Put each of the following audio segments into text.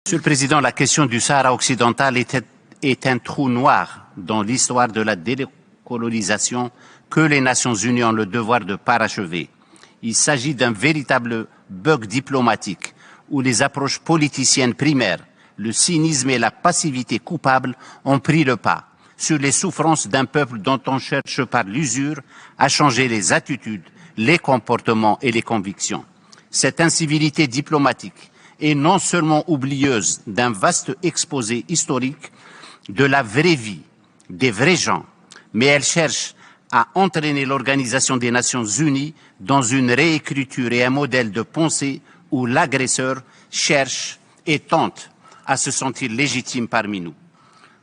Monsieur le Président, la question du Sahara occidental est un trou noir dans l'histoire de la décolonisation que les Nations Unies ont le devoir de parachever. Il s'agit d'un véritable bug diplomatique où les approches politiciennes primaires, le cynisme et la passivité coupable ont pris le pas sur les souffrances d'un peuple dont on cherche par l'usure à changer les attitudes, les comportements et les convictions. Cette incivilité diplomatique est non seulement oublieuse d'un vaste exposé historique de la vraie vie, des vrais gens, mais elle cherche à entraîner l'Organisation des Nations Unies dans une réécriture et un modèle de pensée où l'agresseur cherche et tente à se sentir légitime parmi nous.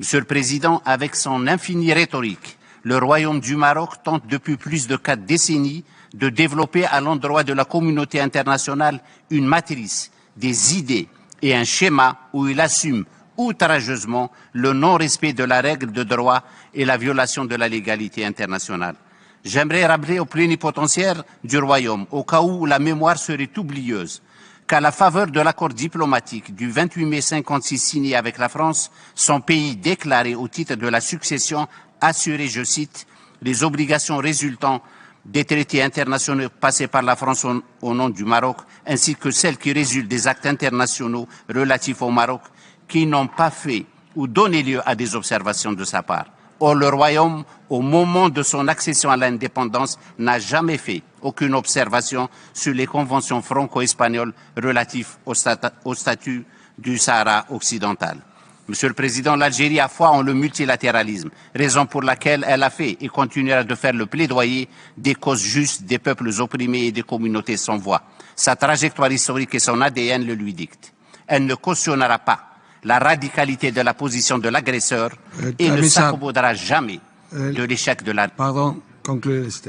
Monsieur le Président, avec son infinie rhétorique, le Royaume du Maroc tente depuis plus de 4 décennies de développer à l'endroit de la communauté internationale une matrice, des idées et un schéma où il assume outrageusement le non-respect de la règle de droit et la violation de la légalité internationale. J'aimerais rappeler au plénipotentiaire du Royaume, au cas où la mémoire serait oublieuse, qu'à la faveur de l'accord diplomatique du 28 mai 1956 signé avec la France, son pays déclarait au titre de la succession assurer, je cite, les obligations résultant des traités internationaux passés par la France au nom du Maroc, ainsi que celles qui résultent des actes internationaux relatifs au Maroc qui n'ont pas fait ou donné lieu à des observations de sa part. Or, le Royaume, au moment de son accession à l'indépendance, n'a jamais fait aucune observation sur les conventions franco-espagnoles relatives au statut du Sahara occidental. Monsieur le Président, l'Algérie a foi en le multilatéralisme, raison pour laquelle elle a fait et continuera de faire le plaidoyer des causes justes des peuples opprimés et des communautés sans voix. Sa trajectoire historique et son ADN le lui dictent. Elle ne cautionnera pas la radicalité de la position de l'agresseur et ne s'accommodera jamais de l'échec de la... Pardon, concluez.